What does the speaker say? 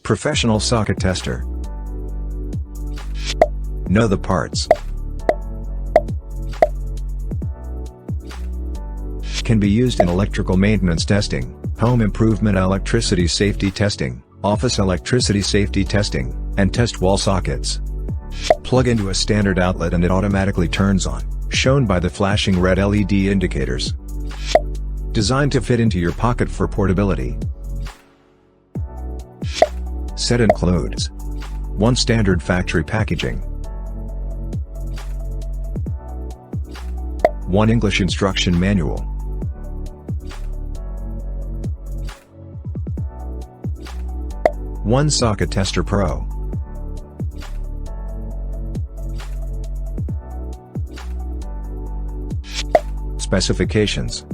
Professional socket tester. Know the parts. Can be used in electrical maintenance testing, home improvement electricity safety testing, office electricity safety testing, and test wall sockets. Plug into a standard outlet and it automatically turns on, shown by the flashing red LED indicators. Designed to fit into your pocket for portability. Set includes 1 standard factory packaging, 1 English instruction manual, 1 Socket Tester Pro, Specifications.